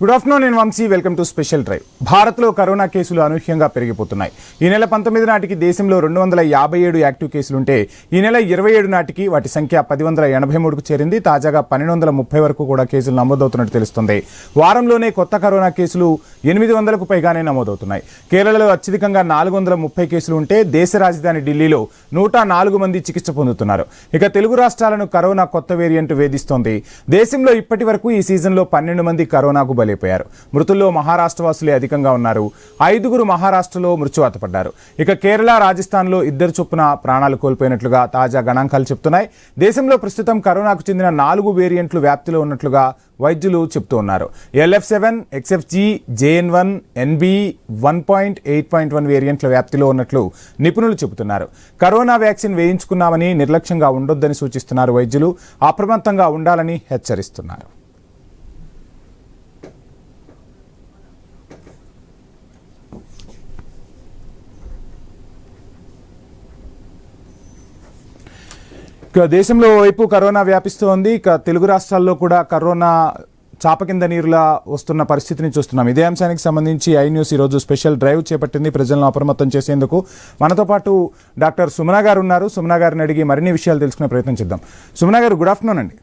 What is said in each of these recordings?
Good afternoon, నేను Vamshi. Welcome to special drive. భారత్లో corona కేసులు అనూహ్యంగా పెరిగిపోతున్నాయి. ఈ నెల 19 నాటికి దేశంలో 257 యాక్టివ్ కేసులుంటే ఈ నెల 27 నాటికి వాటి సంఖ్య 1083కు చేరింది. తాజాగా 1230 వరకు కూడా కేసులు నమోదవుతున్నట్టు తెలుస్తుంది. వారంలోనే కొత్త కరోనా కేసులు 800కు పైగానే నమోదవుతున్నాయి. కేరళలో అత్యధికంగా 430 కేసులు ఉంటే దేశ రాజధాని ఢిల్లీలో 104 మంది చికిత్స పొందుతున్నారు. ఇక తెలుగు రాష్ట్రాలను కరోనా కొత్త వేరియంట్ వేధిస్తోంది. దేశంలో ఇప్పటి వరకు ఈ సీజన్లో 12 మంది కరోనాకు బలైపోయారు. మృతుల్లో మహారాష్ట్ర వాసులే అధికంగా ఉన్నారు. 5గురు మహారాష్ట్రలో మృత్యువాత పడ్డారు. ఇక కేరళ, రాజస్థాన్లో 2 చొప్పున ప్రాణాలు కోల్పోయినట్లుగా తాజా గణాంకాలు చెప్తున్నాయి. దేశంలో ప్రస్తుతం కరోనాకు చెందిన 4 వేరియంట్లు వ్యాప్తిలో ఉన్నట్లుగా వైద్యులు చెప్తూ ఉన్నారు. LF7, XFG, JN1, NB 1.8.1 వేరియంట్ల వ్యాప్తిలో ఉన్నట్లు నిపుణులు చెబుతున్నారు. కరోనా వ్యాక్సిన్ వేయించుకున్నామని నిర్లక్ష్యంగా ఉండొద్దని సూచిస్తున్నారు వైద్యులు. అప్రమత్తంగా ఉండాలని హెచ్చరిస్తున్నారు. దేశంలో వైపు కరోనా వ్యాపిస్తోంది. ఇక తెలుగు రాష్ట్రాల్లో కూడా కరోనా చాప కింద నీరులా వస్తున్న పరిస్థితిని చూస్తున్నాం. ఇదే అంశానికి సంబంధించి ఐ న్యూస్ ఈరోజు స్పెషల్ డ్రైవ్ చేపట్టింది ప్రజలను అప్రమత్తం చేసేందుకు. మనతో పాటు డాక్టర్ సుమన గారు ఉన్నారు. సుమన గారిని అడిగి మరిన్ని విషయాలు తెలుసుకునే ప్రయత్నం చేద్దాం. సుమన గారు, గుడ్ ఆఫ్టర్నూన్ అండి.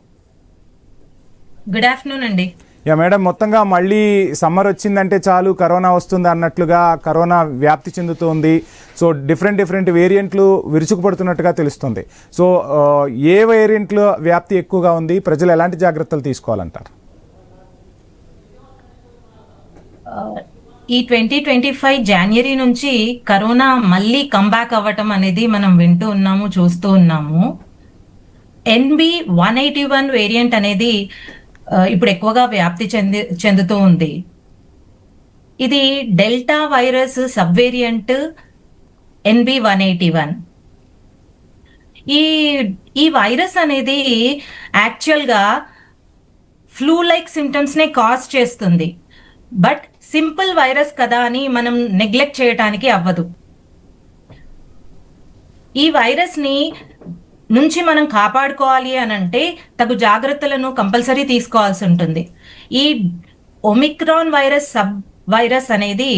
గుడ్ ఆఫ్టర్నూన్ అండి. యా మేడం, మొత్తంగా మళ్ళీ సమ్మర్ వచ్చిందంటే చాలు కరోనా వస్తుంది అన్నట్లుగా కరోనా వ్యాప్తి చెందుతోంది. సో డిఫరెంట్ వేరియంట్లు విరుచుకుపడుతున్నట్టుగా తెలుస్తుంది. సో ఏ వేరియంట్లో వ్యాప్తి ఎక్కువగా ఉంది, ప్రజలు ఎలాంటి జాగ్రత్తలు తీసుకోవాలంటారు? ఈ 2025 జనవరి నుంచి కరోనా మళ్ళీ కంబ్యాక్ అవ్వటం అనేది మనం వింటూ ఉన్నాము, చూస్తూ ఉన్నాము. NB 181 వేరియంట్ అనేది ఇప్పుడు ఎక్కువగా వ్యాప్తి చెందుతూ ఉంది. ఇది delta virus sub variant NB 181. ఈ వైరస్ అనేది యాక్చువల్గా ఫ్లూ లైక్ సిమ్టమ్స్ నే కాజ్ చేస్తుంది. బట్ సింపుల్ వైరస్ కదా అని మనం నెగ్లెక్ట్ చేయడానికి అవ్వదు. ఈ వైరస్ ని నుంచి మనం కాపాడుకోవాలి అని అంటే తగు జాగ్రత్తలను కంపల్సరీ తీసుకోవాల్సి ఉంటుంది. ఈ ఒమిక్రాన్ వైరస్ సబ్ వైరస్ అనేది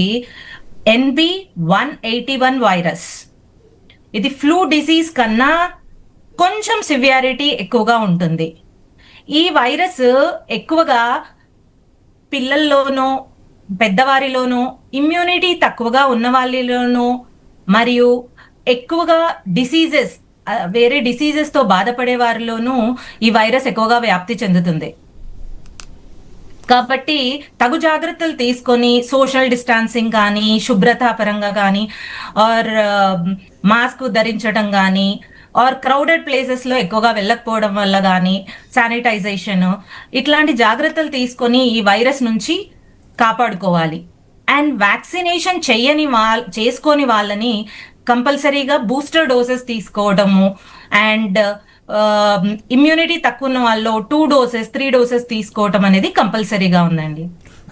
NB 181 వైరస్. ఇది ఫ్లూ డిసీజ్ కన్నా కొంచెం సివియారిటీ ఎక్కువగా ఉంటుంది. ఈ వైరస్ ఎక్కువగా పిల్లల్లోనూ, పెద్దవారిలోనూ, ఇమ్యూనిటీ తక్కువగా ఉన్న వాళ్ళలోనూ, మరియు ఎక్కువగా వేరే డిసీజెస్ తో బాధపడే వారిలోనూ ఈ వైరస్ ఎక్కువగా వ్యాప్తి చెందుతుంది. కాబట్టి తగు జాగ్రత్తలు తీసుకొని సోషల్ డిస్టాన్సింగ్ కానీ, శుభ్రత పరంగా కానీ, ఆర్ మాస్క్ ధరించడం కానీ, ఆర్ క్రౌడెడ్ ప్లేసెస్ లో ఎక్కువగా వెళ్ళకపోవడం వల్ల కానీ, శానిటైజేషన్, ఇట్లాంటి జాగ్రత్తలు తీసుకొని ఈ వైరస్ నుంచి కాపాడుకోవాలి. అండ్ వ్యాక్సినేషన్ చేసుకోని వాళ్ళని కంపల్సరీగా బూస్టర్ డోసెస్ తీసుకోవడము, అండ్ ఇమ్యూనిటీ తక్కువ ఉన్న వాళ్ళు 2 డోసెస్ 3 డోసెస్ తీసుకోవడం అనేది కంపల్సరీగా ఉందండి.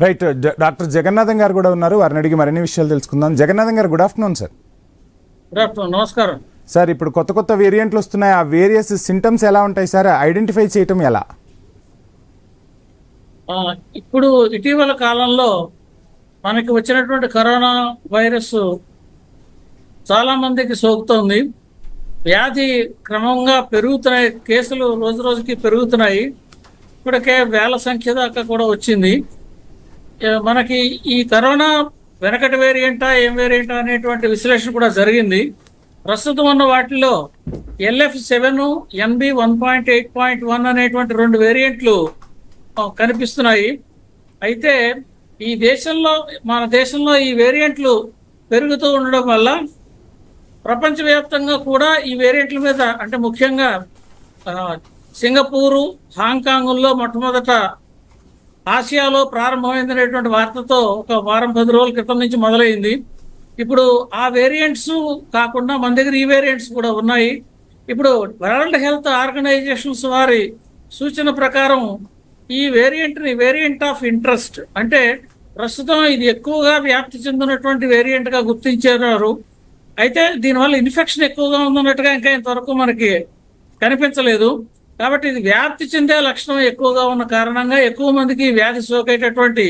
రైట్. డాక్టర్ జగన్నాథం గారు కూడా ఉన్నారు, వారిని అడిగి మరిన్ని విషయాలు తెలుసుకుందాం. జగన్నాథం గారు, good afternoon sir. Good afternoon, నమస్కారం సార్. ఇప్పుడు కొత్త వేరియంట్లు వస్తున్నాయి. ఆ వేరియస్ సింటమ్స్ ఎలా ఉంటాయి సార్? ఐడెంటిఫై చేయటం ఎలా? ఇప్పుడు ఇటీవల కాలంలో మనకి వచ్చినటువంటి కరోనా వైరస్ చాలా మందికి సోకుతోంది. వ్యాధి క్రమంగా పెరుగుతున్నాయి, కేసులు రోజు రోజుకి పెరుగుతున్నాయి. ఇప్పటికే వేల సంఖ్య దాకా కూడా వచ్చింది. మనకి ఈ కరోనా వెనకటి వేరియంటా ఏం వేరియంటా అనేటువంటి విశ్లేషణ కూడా జరిగింది. ప్రస్తుతం ఉన్న వాటిల్లో LF7, NB 1.8.1 అనేటువంటి 2 వేరియంట్లు కనిపిస్తున్నాయి. అయితే మన దేశంలో ఈ వేరియంట్లు పెరుగుతూ ఉండడం వల్ల ప్రపంచవ్యాప్తంగా కూడా ఈ వేరియంట్ల మీద, అంటే ముఖ్యంగా సింగపూరు, హాంకాంగ్లో మొట్టమొదట ఆసియాలో ప్రారంభమైందనేటువంటి వార్తతో ఒక వారం 10 రోజుల క్రితం నుంచి మొదలైంది. ఇప్పుడు ఆ వేరియంట్స్ కాకుండా మన దగ్గర ఈ వేరియంట్స్ కూడా ఉన్నాయి. ఇప్పుడు వరల్డ్ హెల్త్ ఆర్గనైజేషన్స్ వారి సూచన ప్రకారం ఈ వేరియంట్ ఆఫ్ ఇంట్రెస్ట్, అంటే ప్రస్తుతం ఇది ఎక్కువగా వ్యాప్తి చెందినటువంటి వేరియంట్గా గుర్తించారు. అయితే దీనివల్ల ఇన్ఫెక్షన్ ఎక్కువగా ఉందన్నట్టుగా ఇంకా ఇంతవరకు మనకి కనిపించలేదు. కాబట్టి ఇది వ్యాప్తి చెందే లక్షణం ఎక్కువగా ఉన్న కారణంగా ఎక్కువ మందికి వ్యాధి సోకేటటువంటి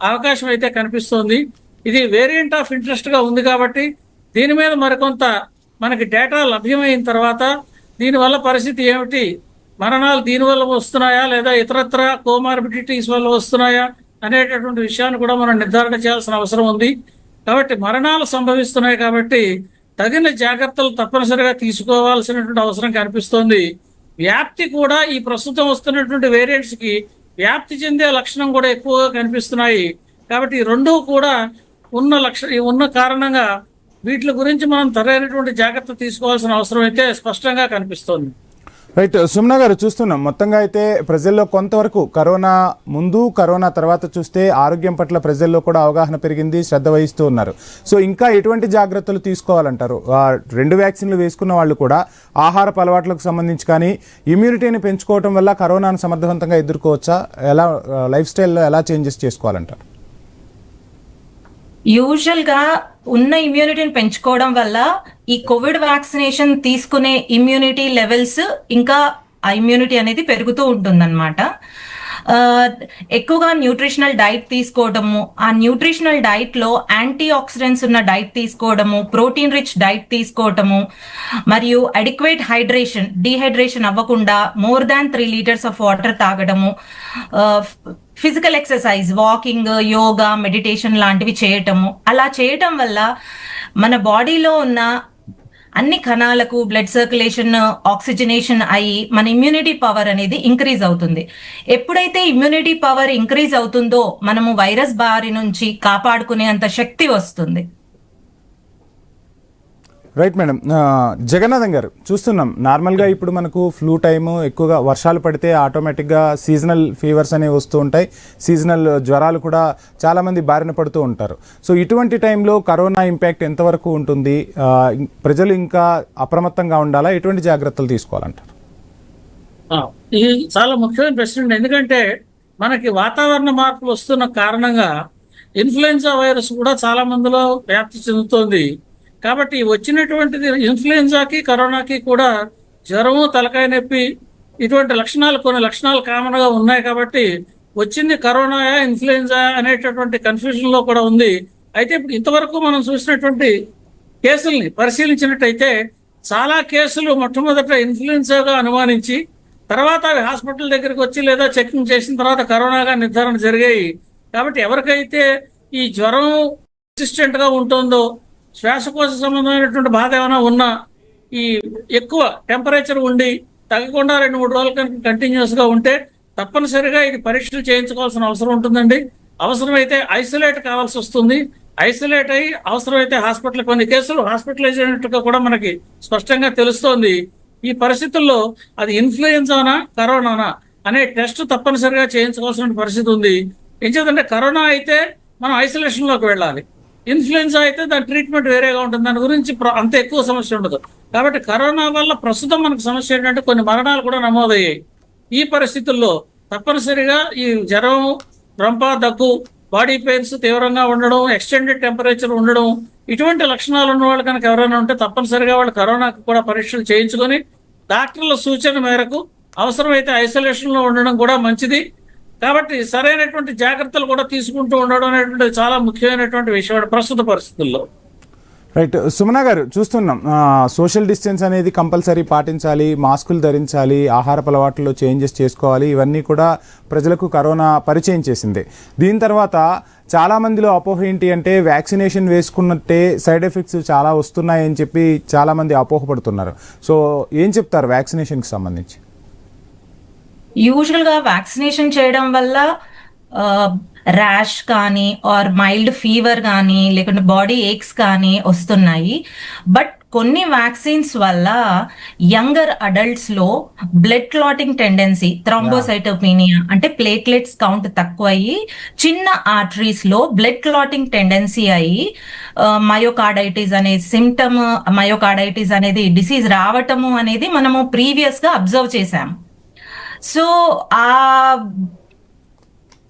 అవకాశం అయితే కనిపిస్తోంది. ఇది వేరియంట్ ఆఫ్ ఇంట్రెస్ట్ గా ఉంది కాబట్టి దీని మీద మరికొంత మనకి డేటా లభ్యమైన తర్వాత దీనివల్ల పరిస్థితి ఏమిటి, మరణాలు దీనివల్ల వస్తున్నాయా లేదా ఇతరత్ర కోమార్బిడిటీస్ వల్ల వస్తున్నాయా అనేటటువంటి విషయాన్ని కూడా మనం నిర్ధారణ చేయాల్సిన అవసరం ఉంది. కాబట్టి మరణాలు సంభవిస్తున్నాయి కాబట్టి తగిన జాగ్రత్తలు తప్పనిసరిగా తీసుకోవాల్సినటువంటి అవసరం కనిపిస్తోంది. వ్యాప్తి కూడా ఈ ప్రస్తుతం వస్తున్నటువంటి వేరియంట్స్ కి వ్యాప్తి చెందే లక్షణం కూడా ఎక్కువగా కనిపిస్తున్నాయి. కాబట్టి ఈ రెండూ కూడా ఉన్న కారణంగా వీటి గురించి మనం సరైనటువంటి జాగ్రత్త తీసుకోవాల్సిన అవసరం అయితే స్పష్టంగా కనిపిస్తోంది. రైట్, సుమన గారు, చూస్తున్నాం మొత్తంగా అయితే ప్రజల్లో కొంతవరకు కరోనా ముందు కరోనా తర్వాత చూస్తే ఆరోగ్యం పట్ల ప్రజల్లో కూడా అవగాహన పెరిగింది, శ్రద్ధ వహిస్తూ ఉన్నారు. సో ఇంకా ఎటువంటి జాగ్రత్తలు తీసుకోవాలంటారు? 2 వ్యాక్సిన్లు వేసుకున్న వాళ్ళు కూడా ఆహారపు అలవాట్లకు సంబంధించి కానీ ఇమ్యూనిటీని పెంచుకోవడం వల్ల కరోనాను సమర్థవంతంగా ఎదుర్కోవచ్చా? ఎలా లైఫ్ స్టైల్లో ఎలా చేంజెస్ చేసుకోవాలంటారు? యూజువల్ గా ఉన్న ఇమ్యూనిటీని పెంచుకోవడం వల్ల ఈ కోవిడ్ వ్యాక్సినేషన్ తీసుకునే ఇమ్యూనిటీ లెవెల్స్ ఇంకా ఆ ఇమ్యూనిటీ అనేది పెరుగుతూ ఉంటుందన్నమాట. ఎక్కువగా న్యూట్రిషనల్ డైట్ తీసుకోవడము, ఆ న్యూట్రిషనల్ డైట్ లో యాంటీ ఆక్సిడెంట్స్ ఉన్న డైట్ తీసుకోవడము, ప్రోటీన్ రిచ్ డైట్ తీసుకోవడము, మరియు అడిక్వేట్ హైడ్రేషన్, డీహైడ్రేషన్ అవ్వకుండా more than 3 litres of water తాగడము, physical exercise, walking, yoga, meditation లాంటివి చేయటము. అలా చేయటం వల్ల మన బాడీలో ఉన్న అన్ని కణాలకు బ్లడ్ సర్క్యులేషన్, ఆక్సిజనేషన్ అయ్యి మన ఇమ్యూనిటీ పవర్ అనేది ఇంక్రీజ్ అవుతుంది. ఎప్పుడైతే ఇమ్యూనిటీ పవర్ ఇంక్రీజ్ అవుతుందో మనము వైరస్ బారి నుంచి కాపాడుకునే అంత శక్తి వస్తుంది. Right madam. జగన్నాథం గారు, చూస్తున్నాం నార్మల్గా ఇప్పుడు మనకు ఫ్లూ టైము, ఎక్కువగా వర్షాలు పడితే ఆటోమేటిక్గా సీజనల్ ఫీవర్స్ అనేవి వస్తూ ఉంటాయి, సీజనల్ జ్వరాలు కూడా చాలామంది బారిన పడుతూ ఉంటారు. సో ఇటువంటి టైంలో కరోనా ఇంపాక్ట్ ఎంతవరకు ఉంటుంది? ప్రజలు ఇంకా అప్రమత్తంగా ఉండాలా? ఎటువంటి జాగ్రత్తలు తీసుకోవాలంటారు? ఇది చాలా ముఖ్యమైన ప్రశ్న. ఎందుకంటే మనకి వాతావరణ మార్పులు వస్తున్న కారణంగా ఇన్ఫ్లుయెన్జా వైరస్ కూడా చాలా మందిలో వ్యాప్తి చెందుతోంది. కాబట్టి వచ్చినటువంటిది ఇన్ఫ్లుయెన్జాకి కరోనాకి కూడా జ్వరము, తలకాయ నొప్పి, ఇటువంటి కొన్ని లక్షణాలు కామన్ గా ఉన్నాయి. కాబట్టి వచ్చింది కరోనాయా ఇన్ఫ్లుయెన్జా అనేటటువంటి కన్ఫ్యూజన్ లో కూడా ఉంది. అయితే ఇప్పుడు ఇంతవరకు మనం చూసినటువంటి కేసుల్ని పరిశీలించినట్టయితే చాలా కేసులు మొట్టమొదట ఇన్ఫ్లుయెన్జాగా అనుమానించి తర్వాత అవి హాస్పిటల్ దగ్గరికి వచ్చి లేదా చెకింగ్ చేసిన తర్వాత కరోనాగా నిర్ధారణ జరిగాయి. కాబట్టి ఎవరికైతే ఈ జ్వరం రెసిస్టెంట్ గా ఉంటుందో, శ్వాసకోశ సంబంధమైనటువంటి బాధ ఏమైనా ఉన్నా, ఈ ఎక్కువ టెంపరేచర్ ఉండి తగ్గకుండా 2-3 రోజులు కనుక కంటిన్యూస్ గా ఉంటే తప్పనిసరిగా ఇది పరీక్షలు చేయించుకోవాల్సిన అవసరం ఉంటుందండి. అవసరమైతే ఐసోలేట్ కావాల్సి వస్తుంది. ఐసోలేట్ అయ్యి అవసరమైతే కొన్ని కేసులు హాస్పిటలైజ్ అయినట్టుగా కూడా మనకి స్పష్టంగా తెలుస్తోంది. ఈ పరిస్థితుల్లో అది ఇన్ఫ్లుయెన్జానా కరోనానా అనే టెస్ట్ తప్పనిసరిగా చేయించుకోవాల్సిన పరిస్థితి ఉంది. ఏం చేద్దంటే కరోనా అయితే మనం ఐసోలేషన్ లోకి వెళ్ళాలి, ఇన్ఫ్లుయెన్జా అయితే దాని ట్రీట్మెంట్ వేరేగా ఉంటుంది, దాని గురించి అంత ఎక్కువ సమస్య ఉండదు. కాబట్టి కరోనా వల్ల ప్రస్తుతం మనకు సమస్య ఏంటంటే కొన్ని మరణాలు కూడా నమోదయ్యాయి. ఈ పరిస్థితుల్లో తప్పనిసరిగా ఈ జ్వరం, రొంప, దగ్గు, బాడీ పెయిన్స్ తీవ్రంగా ఉండడం, ఎక్స్టెండెడ్ టెంపరేచర్ ఉండడం, ఇటువంటి లక్షణాలు ఉన్న వాళ్ళు కనుక ఎవరైనా ఉంటే తప్పనిసరిగా వాళ్ళు కరోనాకి కూడా పరీక్షలు చేయించుకొని డాక్టర్ల సూచన మేరకు అవసరమైతే ఐసోలేషన్ లో ఉండడం కూడా మంచిది. కాబట్టి సరైనటువంటి జాగ్రత్తలు కూడా తీసుకుంటూ ఉండడం అనేటువంటి చాలా ముఖ్యమైనటువంటి విషయం ప్రస్తుత పరిస్థితుల్లో. రైట్, సుమన గారు, చూస్తున్నాం సోషల్ డిస్టెన్స్ అనేది కంపల్సరీ పాటించాలి, మాస్కులు ధరించాలి, ఆహారపు అలవాట్లలో చేంజెస్ చేసుకోవాలి. ఇవన్నీ కూడా ప్రజలకు కరోనా పరిచయం చేసింది. దీని తర్వాత చాలా మందిలో అపోహ ఏంటి అంటే వ్యాక్సినేషన్ వేసుకున్నట్టే సైడ్ ఎఫెక్ట్స్ చాలా వస్తున్నాయని చెప్పి చాలామంది అపోహపడుతున్నారు. సో ఏం చెప్తారు వ్యాక్సినేషన్కి సంబంధించి? యూజువల్ గా వ్యాక్సినేషన్ చేయడం వల్ల ర్యాష్ కానీ ఆర్ మైల్డ్ ఫీవర్ కానీ లేకుంటే బాడీ ఏక్స్ కానీ వస్తున్నాయి. బట్ కొన్ని వ్యాక్సిన్స్ వల్ల యంగర్ అడల్ట్స్ లో బ్లడ్ క్లాటింగ్ టెండెన్సీ, థ్రాంబోసైటోపీనియా అంటే ప్లేట్లెట్స్ కౌంట్ తక్కువ అయ్యి చిన్న ఆర్టరీస్ లో బ్లడ్ క్లాటింగ్ టెండెన్సీ అయ్యి మయోకార్డైటిస్ అనే సిమ్టమ్, మయోకార్డైటిస్ అనేది డిసీజ్ రావటము అనేది మనము ప్రీవియస్ గా అబ్జర్వ్ చేశాము. సో ఆ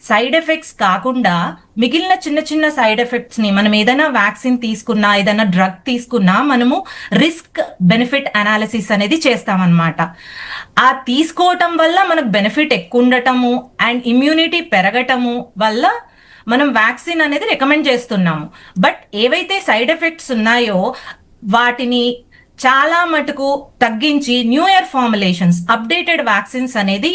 సైడ్ ఎఫెక్ట్స్ కాకుండా మిగిలిన చిన్న చిన్న సైడ్ ఎఫెక్ట్స్ ని మనం ఏదైనా వ్యాక్సిన్ తీసుకున్నా, ఏదైనా డ్రగ్ తీసుకున్నా మనము రిస్క్ బెనిఫిట్ అనాలిసిస్ అనేది చేస్తామన్నమాట. ఆ తీసుకోవటం వల్ల మనకు బెనిఫిట్ ఎక్కువ ఉండటము అండ్ ఇమ్యూనిటీ పెరగటము వల్ల మనం వ్యాక్సిన్ అనేది రికమెండ్ చేస్తున్నాము. బట్ ఏవైతే సైడ్ ఎఫెక్ట్స్ ఉన్నాయో వాటిని చాలా మటుకు తగ్గించి new year formulations, updated vaccines అనేది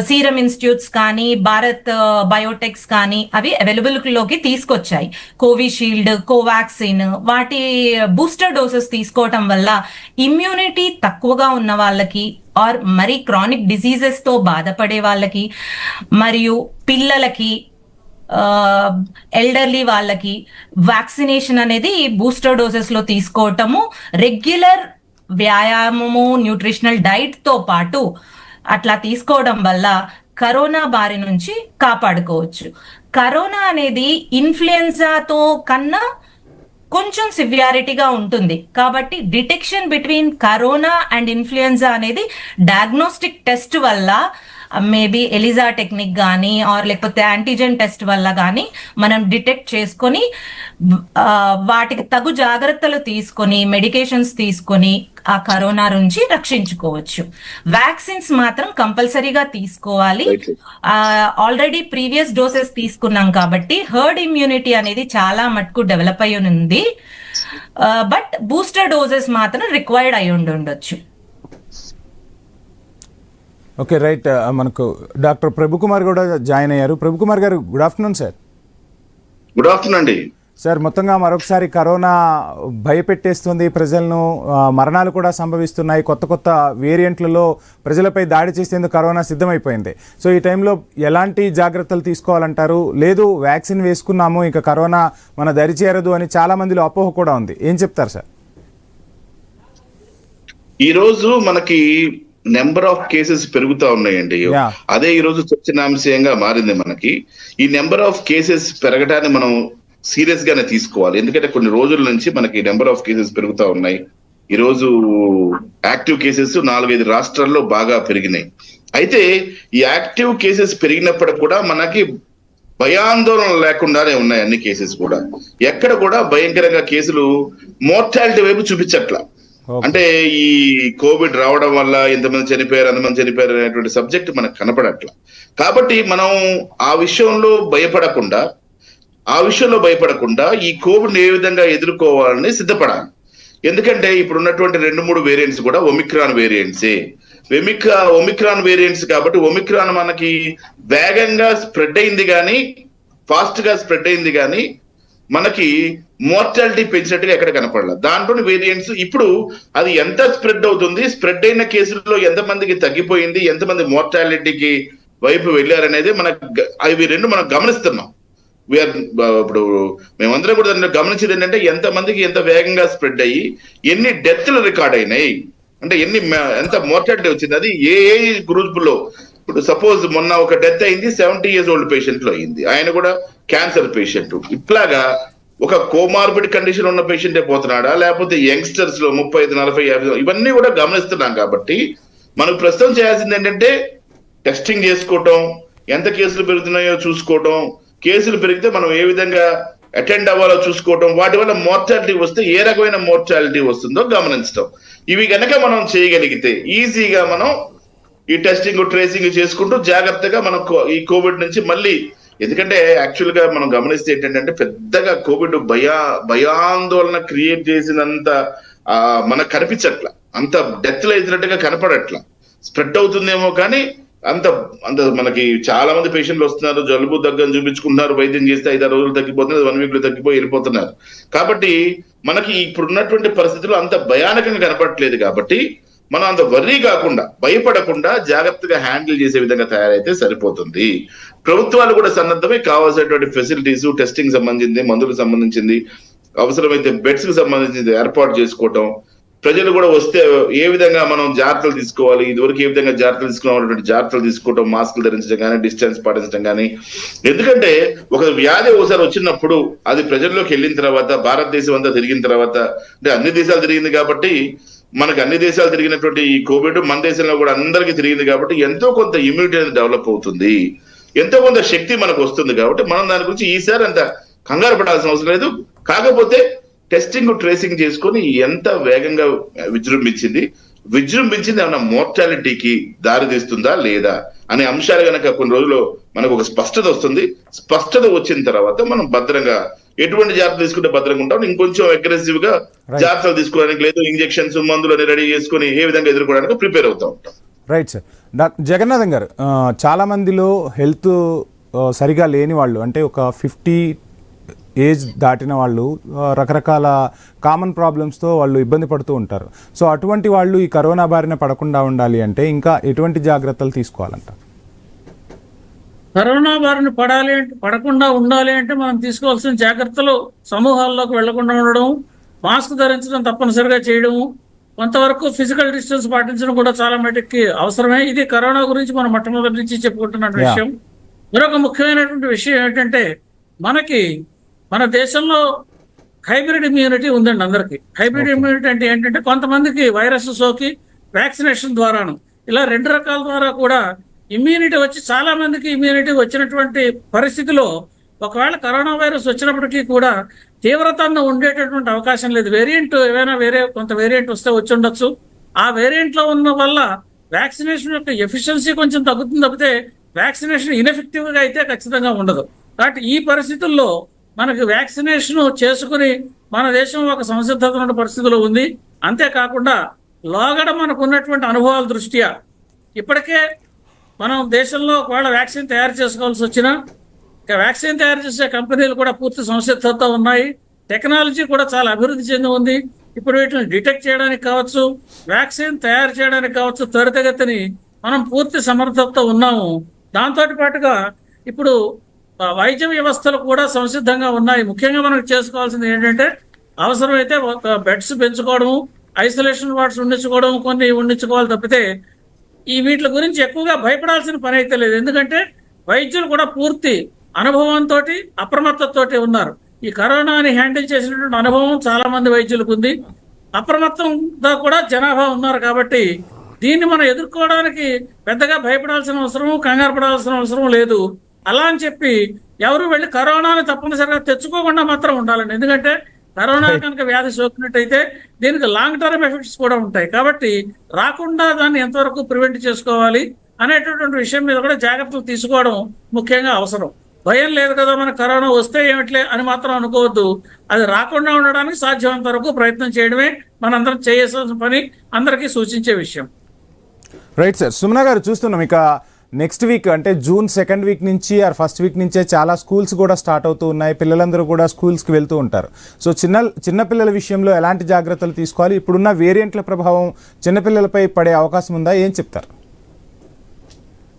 సీరం ఇన్స్టిట్యూట్స్ కానీ భారత్ బయోటెక్స్ కానీ అవి అవైలబుల్లోకి తీసుకొచ్చాయి. కోవిషీల్డ్, కోవాక్సిన్, వాటి బూస్టర్ డోసెస్ తీసుకోవటం వల్ల ఇమ్యూనిటీ తక్కువగా ఉన్న వాళ్ళకి ఆర్ మరి క్రానిక్ డిసీజెస్ తో బాధపడే వాళ్ళకి మరియు పిల్లలకి, ఎల్డర్లీ వాళ్ళకి వ్యాక్సినేషన్ అనేది బూస్టర్ డోసెస్ లో తీసుకోవటము, రెగ్యులర్ వ్యాయామము, న్యూట్రిషనల్ డైట్ తో పాటు అట్లా తీసుకోవడం వల్ల కరోనా బారి నుంచి కాపాడుకోవచ్చు. కరోనా అనేది ఇన్ఫ్లుయెన్జాతో కన్నా కొంచెం సివియారిటీగా ఉంటుంది కాబట్టి detection between corona and influenza అనేది డయాగ్నోస్టిక్ టెస్ట్ వల్ల, మేబీ ఎలిజా టెక్నిక్ కానీ ఆర్ లేకపోతే యాంటీజెన్ టెస్ట్ వల్ల కానీ మనం డిటెక్ట్ చేసుకొని వాటికి తగు జాగ్రత్తలు తీసుకొని మెడికేషన్స్ తీసుకొని ఆ కరోనా నుంచి రక్షించుకోవచ్చు. వ్యాక్సిన్స్ మాత్రం కంపల్సరీగా తీసుకోవాలి. ఆల్రెడీ ప్రీవియస్ డోసెస్ తీసుకున్నాం కాబట్టి హర్డ్ ఇమ్యూనిటీ అనేది చాలా మటుకు డెవలప్ అయి ఉంది. బట్ బూస్టర్ డోసెస్ మాత్రం రిక్వైర్డ్ అయి ఉండొచ్చు. Okay, right. మనకు డాక్టర్ ప్రభుకుమార్ కూడా జాయిన్ అయ్యారు. ప్రభుకుమార్ గారు, good afternoon sir. Good afternoon అండి సార్. మొత్తంగా మరొకసారి కరోనా భయపెట్టేస్తుంది ప్రజలను, మరణాలు కూడా సంభవిస్తున్నాయి. కొత్త కొత్త వేరియంట్లలో ప్రజలపై దాడి చేసేందుకు కరోనా సిద్ధమైపోయింది. సో ఈ టైంలో ఎలాంటి జాగ్రత్తలు తీసుకోవాలంటారు? లేదు వ్యాక్సిన్ వేసుకున్నాము ఇక కరోనా మన దరి చేరదు అని చాలా మందిలో అపోహ కూడా ఉంది, ఏం చెప్తారు సార్? ఈరోజు మనకి నెంబర్ ఆఫ్ కేసెస్ పెరుగుతా ఉన్నాయండి. అదే ఈ రోజు చర్చనాంశంగా మారింది మనకి. ఈ నెంబర్ ఆఫ్ కేసెస్ పెరగటాన్ని మనం సీరియస్ గానే తీసుకోవాలి. ఎందుకంటే కొన్ని రోజుల నుంచి మనకి నెంబర్ ఆఫ్ కేసెస్ పెరుగుతా ఉన్నాయి. ఈ రోజు యాక్టివ్ కేసెస్ 4-5 రాష్ట్రాల్లో బాగా పెరిగినాయి. అయితే ఈ యాక్టివ్ కేసెస్ పెరిగినప్పుడు కూడా మనకి భయాందోళన లేకుండానే ఉన్నాయి అన్ని కేసెస్ కూడా. ఎక్కడ కూడా భయంకరంగా కేసులు మోర్టాలిటీ వైపు చూపించట్లా. అంటే ఈ కోవిడ్ రావడం వల్ల ఎంతమంది చనిపోయారు, అంతమంది చనిపోయారు అనేటువంటి సబ్జెక్ట్ మనకు కనపడట్లా. కాబట్టి మనం ఆ విషయంలో భయపడకుండా ఈ కోవిడ్ ఏ విధంగా ఎదుర్కోవాలని సిద్ధపడాలి. ఎందుకంటే ఇప్పుడు ఉన్నటువంటి 2-3 వేరియంట్స్ కూడా ఒమిక్రాన్ వేరియంట్సే. ఒమిక్రాన్ వేరియంట్స్ కాబట్టి ఒమిక్రాన్ మనకి వేగంగా స్ప్రెడ్ అయింది కానీ, ఫాస్ట్ గా స్ప్రెడ్ అయింది కానీ మనకి మోర్టాలిటీ పెంచినట్టుగా ఎక్కడ కనపడలేదు. దాంట్లోని వేరియంట్స్ ఇప్పుడు అది ఎంత స్ప్రెడ్ అవుతుంది, స్ప్రెడ్ అయిన కేసుల్లో ఎంతమందికి తగ్గిపోయింది, ఎంతమంది మోర్టాలిటీకి వైపు వెళ్ళారనేది అవి రెండు మనం గమనిస్తున్నాం. ఇప్పుడు మేమందరం కూడా దాన్ని గమనించేది ఏంటంటే ఎంతమందికి ఎంత వేగంగా స్ప్రెడ్ అయ్యి ఎన్ని డెత్లు రికార్డ్ అయినాయి, అంటే ఎంత మోర్టాలిటీ వచ్చింది, అది ఏ గ్రూప్ లో. ఇప్పుడు సపోజ్ మొన్న ఒక డెత్ అయింది 70 years old పేషెంట్ లో అయింది, ఆయన కూడా క్యాన్సర్ పేషెంట్. ఇట్లాగా ఒక కోమార్బిడ్ కండిషన్ ఉన్న పేషెంటే పోతున్నాడా, లేకపోతే యంగ్స్టర్స్ లో 35, 40, 50 ఇవన్నీ కూడా గమనిస్తున్నాం. కాబట్టి మనకు ప్రస్తుతం చేయాల్సింది ఏంటంటే టెస్టింగ్ చేసుకోవటం, ఎంత కేసులు పెరుగుతున్నాయో చూసుకోవటం, కేసులు పెరిగితే మనం ఏ విధంగా అటెండ్ అవ్వాలో చూసుకోవటం, వాటి వల్ల మోర్టాలిటీ వస్తే ఏ రకమైన మోర్టాలిటీ వస్తుందో గమనించడం. ఇవి కనుక మనం చేయగలిగితే ఈజీగా మనం ఈ టెస్టింగ్ ట్రేసింగ్ చేసుకుంటూ జాగ్రత్తగా మనం ఈ కోవిడ్ నుంచి మళ్ళీ, ఎందుకంటే యాక్చువల్ గా మనం గమనిస్తే ఏంటంటే పెద్దగా కోవిడ్ భయాందోళన క్రియేట్ చేసినంత మనకు కనిపించట్లా, అంత డెత్లు అయినట్టుగా కనపడట్లా. స్ప్రెడ్ అవుతుందేమో కానీ అంత మనకి చాలా మంది పేషెంట్లు వస్తున్నారు, జలుబు దగ్గర చూపించుకుంటున్నారు, వైద్యం చేస్తే 5-6 రోజులు తగ్గిపోతున్నారు, 1 week లో తగ్గిపోయి వెళ్ళిపోతున్నారు. కాబట్టి మనకి ఇప్పుడున్నటువంటి పరిస్థితులు అంత భయానకంగా కనపడట్లేదు. కాబట్టి మనం అంత వర్రీ కాకుండా, భయపడకుండా జాగ్రత్తగా హ్యాండిల్ చేసే విధంగా తయారైతే సరిపోతుంది. ప్రభుత్వాలు కూడా సన్నద్ధమే, కావాల్సినటువంటి ఫెసిలిటీస్, టెస్టింగ్ సంబంధించింది, మందులకు సంబంధించింది, అవసరమైతే బెడ్స్ కి సంబంధించింది ఏర్పాటు చేసుకోవటం, ప్రజలు కూడా వస్తే ఏ విధంగా మనం జాగ్రత్తలు తీసుకోవాలి, ఇదివరకు ఏ విధంగా జాగ్రత్తలు తీసుకున్నటువంటి జాగ్రత్తలు తీసుకోవటం, మాస్కులు ధరించడం కానీ, డిస్టెన్స్ పాటించడం కానీ. ఎందుకంటే ఒక వ్యాధి ఒకసారి వచ్చినప్పుడు అది ప్రజల్లోకి వెళ్ళిన తర్వాత, భారతదేశం అంతా తిరిగిన తర్వాత, అంటే అన్ని దేశాలు తిరిగింది కాబట్టి మనకు అన్ని దేశాలు తిరిగినటువంటి ఈ కోవిడ్ మన దేశంలో కూడా అందరికీ తిరిగింది కాబట్టి ఎంతో కొంత ఇమ్యూనిటీ అనేది డెవలప్ అవుతుంది, ఎంతో కొంత శక్తి మనకు వస్తుంది. కాబట్టి మనం దాని గురించి ఈసారి అంత కంగారు పడాల్సిన అవసరం లేదు. కాకపోతే టెస్టింగ్ ట్రేసింగ్ చేసుకొని ఎంత వేగంగా విజృంభించింది, విజృంభించింది ఏమైనా మోర్టాలిటీకి దారి తీస్తుందా లేదా అనే అంశాలు కనుక కొన్ని రోజుల్లో మనకు ఒక స్పష్టత వస్తుంది. స్పష్టత వచ్చిన తర్వాత మనం భద్రంగా ఎటువంటి జాగ్రత్తలు తీసుకుంటే భద్రంగా ఉంటాం, ఇంకొంచెం అగ్రెసివ్ గా జాగ్రత్తలు తీసుకోవడానికి, లేదు ఇంజెక్షన్స్ మందులని రెడీ చేసుకుని ఏ విధంగా ఎదుర్కోవడానికి ప్రిపేర్ అవుతూ ఉంటాం. Right sir. డాక్టర్ జగన్నాథం గారు, చాలా మందిలో హెల్త్ సరిగా లేని వాళ్ళు, అంటే ఒక 50 ఏజ్ దాటిన వాళ్ళు రకరకాల కామన్ ప్రాబ్లమ్స్తో వాళ్ళు ఇబ్బంది పడుతూ ఉంటారు. సో అటువంటి వాళ్ళు ఈ కరోనా బారిన పడకుండా ఉండాలి అంటే ఇంకా ఎటువంటి జాగ్రత్తలు తీసుకోవాలంట? కరోనా బారిన పడకుండా ఉండాలి అంటే మనం తీసుకోవాల్సిన జాగ్రత్తలు సమూహాల్లోకి వెళ్లకుండా ఉండడం, మాస్క్ ధరించడం తప్పనిసరిగా చేయడం, కొంతవరకు ఫిజికల్ డిస్టెన్స్ పాటించడం కూడా చాలా మటుకి అవసరమే. ఇది కరోనా గురించి మనం మొట్టమొదటి నుంచి చెప్పుకుంటున్న విషయం. మరొక ముఖ్యమైనటువంటి విషయం ఏంటంటే, మన దేశంలో హైబ్రిడ్ ఇమ్యూనిటీ ఉందండి అందరికి. హైబ్రిడ్ ఇమ్యూనిటీ అంటే ఏంటంటే, కొంతమందికి వైరస్ సోకి వ్యాక్సినేషన్ ద్వారాను, ఇలా 2 రకాల ద్వారా కూడా ఇమ్యూనిటీ వచ్చి చాలా మందికి ఇమ్యూనిటీ వచ్చినటువంటి పరిస్థితిలో ఒకవేళ కరోనా వైరస్ వచ్చినప్పటికీ కూడా తీవ్రతను ఉండేటటువంటి అవకాశం లేదు. వేరియంట్ ఏమైనా కొంత వేరియంట్ వస్తే వచ్చి ఉండొచ్చు. ఆ వేరియంట్ లో ఉన్న వల్ల వ్యాక్సినేషన్ యొక్క ఎఫిషియన్సీ కొంచెం తగ్గుతుంది తప్పితే వ్యాక్సినేషన్ ఇన్ఎఫెక్టివ్ గా అయితే ఖచ్చితంగా ఉండదు. కాబట్టి ఈ పరిస్థితుల్లో మనకు వ్యాక్సినేషన్ చేసుకుని మన దేశం ఒక సంసిద్ధత ఉన్న పరిస్థితిలో ఉంది. అంతేకాకుండా లోగడ మనకు ఉన్నటువంటి అనుభవాల దృష్ట్యా ఇప్పటికే మనం దేశంలో ఒకవేళ వ్యాక్సిన్ తయారు చేసుకోవాల్సి వచ్చినా వ్యాక్సిన్ తయారు చేసే కంపెనీలు కూడా పూర్తి సంసిద్ధతతో ఉన్నాయి. టెక్నాలజీ కూడా చాలా అభివృద్ధి చెంది ఉంది. ఇప్పుడు వీటిని డిటెక్ట్ చేయడానికి కావచ్చు, వ్యాక్సిన్ తయారు చేయడానికి కావచ్చు, త్వరితగతిని మనం పూర్తి సమర్థతతో ఉన్నాము. దాంతో పాటుగా ఇప్పుడు వైద్య వ్యవస్థలు కూడా సంసిద్ధంగా ఉన్నాయి. ముఖ్యంగా మనకు చేసుకోవాల్సింది ఏంటంటే, అవసరమైతే బెడ్స్ పెంచుకోవడము, ఐసోలేషన్ వార్డ్స్ ఉండించుకోవడం, కొన్ని ఉండించుకోవాలి తప్పితే ఈ వీటి గురించి ఎక్కువగా భయపడాల్సిన పని అయితే లేదు. ఎందుకంటే వైద్యులు కూడా పూర్తి అనుభవంతో అప్రమత్తతో ఉన్నారు. ఈ కరోనాని హ్యాండిల్ చేసినటువంటి అనుభవం చాలా మంది వైద్యులకు ఉంది. అప్రమత్తంగా కూడా జనాభా ఉన్నారు. కాబట్టి దీన్ని మనం ఎదుర్కోవడానికి పెద్దగా భయపడాల్సిన అవసరం, కంగారు పడాల్సిన అవసరం లేదు. అలా అని చెప్పి ఎవరు వెళ్ళి కరోనాని తప్పనిసరిగా తెచ్చుకోకుండా మాత్రం ఉండాలండి. ఎందుకంటే కరోనా కనుక వ్యాధి సోకినట్టయితే దీనికి లాంగ్ టర్మ్ ఎఫెక్ట్స్ కూడా ఉంటాయి. కాబట్టి రాకుండా దాన్ని ఎంతవరకు ప్రివెంట్ చేసుకోవాలి అనేటటువంటి విషయం మీద కూడా జాగ్రత్తలు తీసుకోవడం ముఖ్యంగా అవసరం. భయం లేదు కదా, మనకు కరోనా వస్తే ఏమిట్లే అని మాత్రం అనుకోవద్దు. అది రాకుండా ఉండడానికి సాధ్యమైనంత వరకు ప్రయత్నం చేయడమే మనందరం చేయాల్సిన పని, అందరికీ సూచించే విషయం. Right sir. సుమన గారు, చూస్తున్నాం ఇక నెక్స్ట్ వీక్ అంటే జూన్ 2nd వీక్ నుంచి ఆర్ 1st వీక్ నుంచే చాలా స్కూల్స్ కూడా స్టార్ట్ అవుతూ ఉన్నాయి. పిల్లలందరూ కూడా స్కూల్స్కి వెళ్తూ ఉంటారు. సో చిన్నపిల్లల విషయంలో ఎలాంటి జాగ్రత్తలు తీసుకోవాలి? ఇప్పుడున్న వేరియంట్ల ప్రభావం చిన్నపిల్లలపై పడే అవకాశం ఉందా? ఏం చెప్తారు?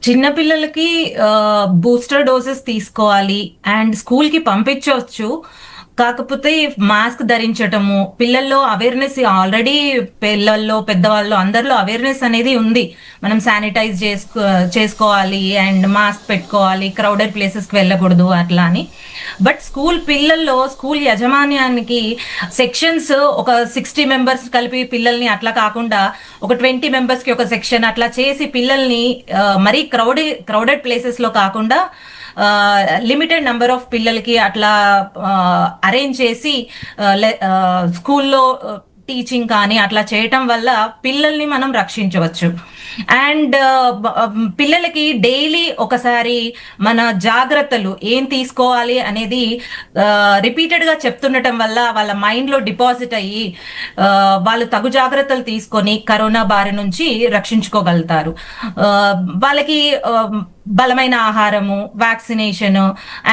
చిన్నపిల్లలకి బూస్టర్ డోసెస్ తీసుకోవాలి అండ్ స్కూల్ కి పంపించవచ్చు. కాకపోతే మాస్క్ ధరించటము, పిల్లల్లో అవేర్నెస్ ఆల్రెడీ పిల్లల్లో పెద్దవాళ్ళు అందరిలో అవేర్నెస్ అనేది ఉంది. మనం శానిటైజ్ చేసుకోవాలి అండ్ మాస్క్ పెట్టుకోవాలి, క్రౌడెడ్ ప్లేసెస్కి వెళ్ళకూడదు అట్లా అని. బట్ పిల్లల్లో స్కూల్ యజమాన్యానికి సెక్షన్స్ ఒక 60 మెంబర్స్ కలిపి పిల్లల్ని అట్లా కాకుండా ఒక 20 మెంబర్స్కి ఒక సెక్షన్ అట్లా చేసి పిల్లల్ని మరీ క్రౌడెడ్ ప్లేసెస్లో కాకుండా లిమిటెడ్ నెంబర్ ఆఫ్ పిల్లలకి అట్లా అరేంజ్ చేసి స్కూల్లో టీచింగ్ కానీ అట్లా చేయటం వల్ల పిల్లల్ని మనం రక్షించవచ్చు. అండ్ పిల్లలకి డైలీ ఒకసారి మన జాగ్రత్తలు ఏం తీసుకోవాలి అనేది రిపీటెడ్గా చెప్తుండటం వల్ల వాళ్ళ మైండ్లో డిపాజిట్ అయ్యి వాళ్ళు తగు జాగ్రత్తలు తీసుకొని కరోనా బారి నుంచి రక్షించుకోగలుగుతారు. వాళ్ళకి బలమైన ఆహారము, వ్యాక్సినేషన్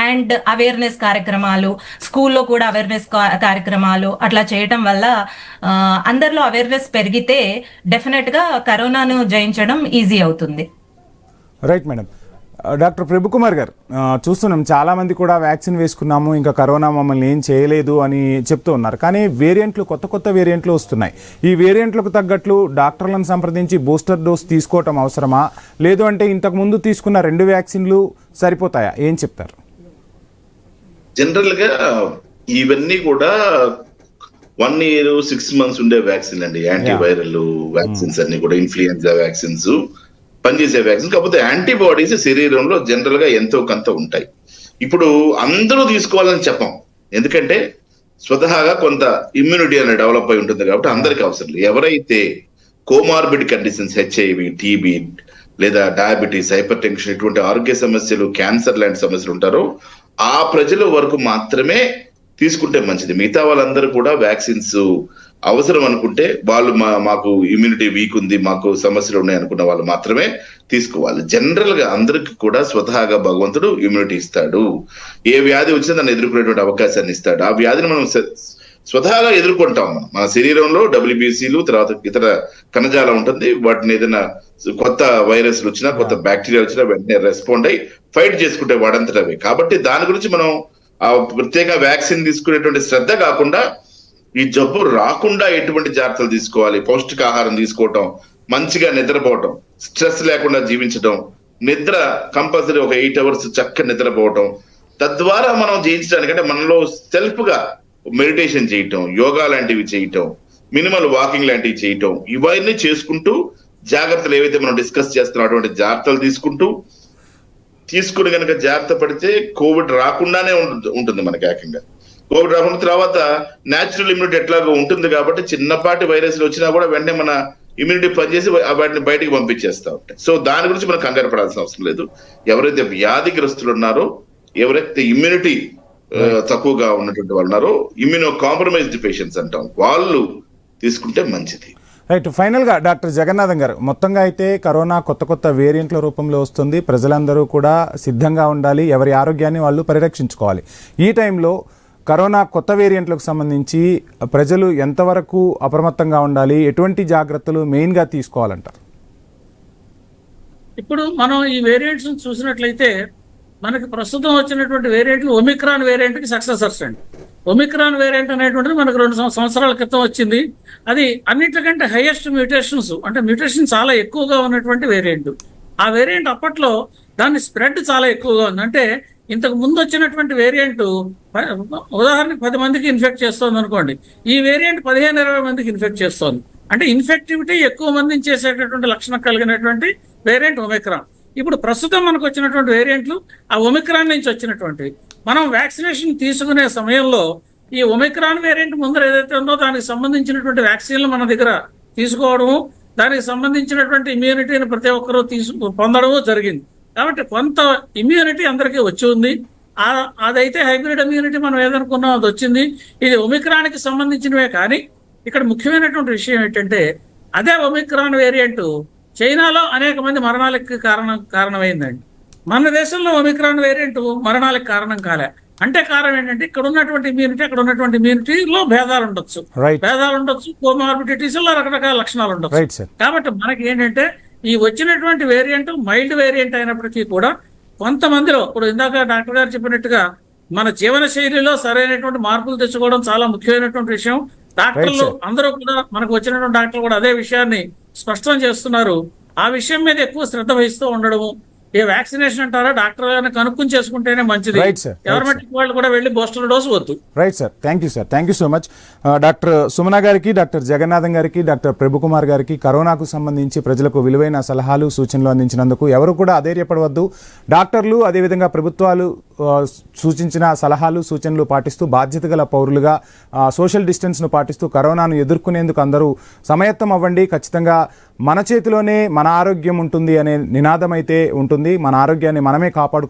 అండ్ అవేర్నెస్ కార్యక్రమాలు, స్కూల్లో కూడా అవేర్నెస్ కార్యక్రమాలు అట్లా చేయటం వల్ల అందరిలో అవేర్నెస్ పెరిగితే డెఫినెట్గా కరోనాను జయించడం ఈజీ అవుతుంది. Right madam. డాక్టర్ ప్రభుకుమార్ గారు, చూస్తున్నాం చాలామంది కూడా వ్యాక్సిన్ వేసుకున్నాము, ఇంకా కరోనా మమ్మల్ని ఏం చేయలేదు అని చెప్తూ ఉన్నారు. కానీ కొత్త వేరియంట్లు వస్తున్నాయి. ఈ వేరియంట్లకు తగ్గట్లు డాక్టర్లను సంప్రదించి బూస్టర్ డోస్ తీసుకోవటం అవసరమా, లేదు అంటే ఇంతకు ముందు తీసుకున్న 2 వ్యాక్సిన్లు సరిపోతాయా? ఏం చెప్తారు? జనరల్ గా ఇవన్నీ కూడా 1 year 6 months ఉండే వ్యాక్సిన్ అండి. యాంటీవైరల్ వ్యాక్సిన్స్ అన్ని కూడా ఇన్ఫ్లుయెన్జా వ్యాక్సిన్స్ పనిచేసే వ్యాక్సిన్. కాకపోతే యాంటీబాడీస్ శరీరంలో జనరల్ గా ఎంతో కొంత ఉంటాయి. ఇప్పుడు అందరూ తీసుకోవాలని చెప్పం, ఎందుకంటే స్వతహాగా కొంత ఇమ్యూనిటీ అనేది డెవలప్ అయి ఉంటుంది కాబట్టి అందరికీ అవసరం లేదు. ఎవరైతే కోమార్బిడ్ కండిషన్స్ హెచ్ఐవి, టీబీ లేదా డయాబెటీస్, హైపర్ టెన్షన్ ఇటువంటి ఆరోగ్య సమస్యలు, క్యాన్సర్ లాంటి సమస్యలు ఉంటారో ఆ ప్రజల వరకు మాత్రమే తీసుకుంటే మంచిది. మిగతా వాళ్ళందరూ కూడా వ్యాక్సిన్స్ అవసరం అనుకుంటే వాళ్ళు మాకు ఇమ్యూనిటీ వీక్ ఉంది, మాకు సమస్యలు ఉన్నాయి అనుకున్న వాళ్ళు మాత్రమే తీసుకోవాలి. జనరల్ గా అందరికి కూడా స్వతహాగా భగవంతుడు ఇమ్యూనిటీ ఇస్తాడు. ఏ వ్యాధి వచ్చినా దాన్ని ఎదుర్కొనేటువంటి అవకాశాన్ని ఇస్తాడు. ఆ వ్యాధిని మనం స్వతహాగా ఎదుర్కొంటాం. మన శరీరంలో WBCలు, తర్వాత ఇతర కణజాలం ఉంటుంది. వాటిని ఏదైనా కొత్త వైరస్లు వచ్చినా, కొత్త బ్యాక్టీరియా వచ్చినా వెంటనే రెస్పాండ్ అయ్యి ఫైట్ చేసుకుంటే వాడంతటవే. కాబట్టి దాని గురించి మనం ఆ ప్రత్యేక వ్యాక్సిన్ తీసుకునేటువంటి శ్రద్ధ కాకుండా ఈ జబ్బు రాకుండా ఎటువంటి జాగ్రత్తలు తీసుకోవాలి, పౌష్టికాహారం తీసుకోవటం, మంచిగా నిద్రపోవటం, స్ట్రెస్ లేకుండా జీవించడం, నిద్ర కంపల్సరీ ఒక 8 hours చక్కగా నిద్రపోవటం, తద్వారా మనం జయించడానికంటే మనలో సెల్ఫ్ గా మెడిటేషన్ చేయటం, యోగా లాంటివి చేయటం, మినిమల్ వాకింగ్ లాంటివి చేయటం, ఇవన్నీ చేసుకుంటూ జాగ్రత్తలు ఏవైతే మనం డిస్కస్ చేస్తున్నాం అటువంటి జాగ్రత్తలు తీసుకుని కనుక జాగ్రత్త పడితే కోవిడ్ రాకుండానే ఉంటుంది మనకి. ఏకంగా కోవిడ్ రాకుండా తర్వాత న్యాచురల్ ఇమ్యూనిటీ ఎట్లాగో ఉంటుంది కాబట్టి చిన్నపాటి వైరస్లు వచ్చినా కూడా వెంటనే మన ఇమ్యూనిటీ పనిచేసి వాటిని బయటికి పంపించేస్తా ఉంటాయి. సో దాని గురించి మనం కంగారు పడాల్సిన అవసరం లేదు. ఎవరైతే వ్యాధిగ్రస్తులు ఉన్నారో, ఎవరైతే ఇమ్యూనిటీ తక్కువగా ఉన్నటువంటి వాళ్ళు ఉన్నారో, ఇమ్యూనో కాంప్రమైజ్డ్ పేషెంట్స్ అంటాం, వాళ్ళు తీసుకుంటే మంచిది. రైట్. ఫైనల్గా డాక్టర్ జగన్నాథం గారు, మొత్తంగా అయితే కరోనా కొత్త వేరియంట్ల రూపంలో వస్తుంది. ప్రజలందరూ కూడా సిద్ధంగా ఉండాలి, ఎవరి ఆరోగ్యాన్ని వాళ్ళు పరిరక్షించుకోవాలి. ఈ టైంలో కరోనా కొత్త వేరియంట్లకు సంబంధించి ప్రజలు ఎంతవరకు అప్రమత్తంగా ఉండాలి, ఎటువంటి జాగ్రత్తలు మెయిన్గా తీసుకోవాలంటారు? ఇప్పుడు మనం ఈ వేరియంట్స్ చూసినట్లయితే మనకి ప్రస్తుతం వచ్చినటువంటి వేరియంట్లు ఒమిక్రాన్ వేరియంట్కి సక్సెసర్స్ అండి. ఒమిక్రాన్ వేరియంట్ అనేటువంటిది మనకు 2 సంవత్సరాల క్రితం వచ్చింది. అది అన్నిటికంటే హైయెస్ట్ మ్యూటేషన్స్, అంటే మ్యూటేషన్ చాలా ఎక్కువగా ఉన్నటువంటి వేరియంట్. ఆ వేరియంట్ అప్పట్లో దాని స్ప్రెడ్ చాలా ఎక్కువగా ఉంది. అంటే ఇంతకు ముందు వచ్చినటువంటి వేరియంట్ ఉదాహరణకి 10 మందికి ఇన్ఫెక్ట్ చేస్తోంది అనుకోండి, ఈ వేరియంట్ 15-20 మందికి ఇన్ఫెక్ట్ చేస్తోంది. అంటే ఇన్ఫెక్టివిటీ ఎక్కువ మందిని చేసేటటువంటి లక్షణం కలిగినటువంటి వేరియంట్ ఒమిక్రాన్. ఇప్పుడు ప్రస్తుతం మనకు వచ్చినటువంటి వేరియంట్లు ఆ ఒమిక్రాన్ నుంచి వచ్చినటువంటివి. మనం వ్యాక్సినేషన్ తీసుకునే సమయంలో ఈ ఒమిక్రాన్ వేరియంట్ ముందర ఏదైతే ఉందో దానికి సంబంధించినటువంటి వ్యాక్సిన్లు మన దగ్గర తీసుకోవడము, దానికి సంబంధించినటువంటి ఇమ్యూనిటీని ప్రతి ఒక్కరూ పొందడము జరిగింది. కాబట్టి కొంత ఇమ్యూనిటీ అందరికీ వచ్చి ఉంది. అదైతే హైబ్రిడ్ ఇమ్యూనిటీ మనం ఏదనుకున్నాం అది వచ్చింది. ఇది ఒమిక్రాన్కి సంబంధించినవే. కానీ ఇక్కడ ముఖ్యమైనటువంటి విషయం ఏంటంటే అదే ఒమిక్రాన్ వేరియంట్ చైనాలో అనేక మంది మరణాలకు కారణమైందండి. మన దేశంలో ఒమిక్రాన్ వేరియంట్ మరణాలకు కారణం కాలే. అంటే కారణం ఏంటంటే ఇక్కడ ఉన్నటువంటి ఇమ్యూనిటీ, అక్కడ ఉన్నటువంటి ఇమ్యూనిటీలో భేదాలు ఉండొచ్చు, కోమార్బిడిటీస్ లో రకరకాల లక్షణాలు ఉండొచ్చు. కాబట్టి మనకి ఏంటంటే ఈ వచ్చినటువంటి వేరియంట్ మైల్డ్ వేరియంట్ అయినప్పటికీ కూడా కొంతమందిలో, ఇప్పుడు ఇందాక డాక్టర్ గారు చెప్పినట్టుగా మన జీవన శైలిలో సరైనటువంటి మార్పులు తెచ్చుకోవడం చాలా ముఖ్యమైనటువంటి విషయం. డాక్టర్లు అందరూ కూడా, మనకు వచ్చినటువంటి డాక్టర్లు కూడా అదే విషయాన్ని స్పష్టం చేస్తున్నారు. ఆ విషయం మీద ఎక్కువ శ్రద్ధ వహిస్తూ ఉండడము. ఏ వ్యాక్సినేషన్ అంటారా, డాక్టర్ గారిని కనుక్కుని చేసుకుంటేనే మంచిది. ఎవరి మట్టికి వాళ్ళు కూడా వెళ్ళి బూస్టర్ డోస్ వద్దు. Right sir, thank you sir, thank you so much. Doctor Sumana గారికి, డాక్టర్ జగన్నాథం గారికి, డాక్టర్ ప్రభుకుమార్ గారికి కరోనాకు సంబంధించి ప్రజలకు విలువైన సలహాలు సూచనలు అందించినందుకు ఎవరు కూడా అధైర్యపడవద్దు. డాక్టర్లు అదేవిధంగా ప్రభుత్వాలు సూచించిన సలహాలు సూచనలు పాటిస్తూ బాధ్యత గల పౌరులుగా సోషల్ డిస్టెన్స్ను పాటిస్తూ కరోనాను ఎదుర్కొనేందుకు అందరూ సమాయత్తం అవ్వండి. ఖచ్చితంగా మన చేతిలోనే మన ఆరోగ్యం ఉంటుంది అనే నినాదం అయితే ఉంటుంది. మన ఆరోగ్యాన్ని మనమే కాపాడుకో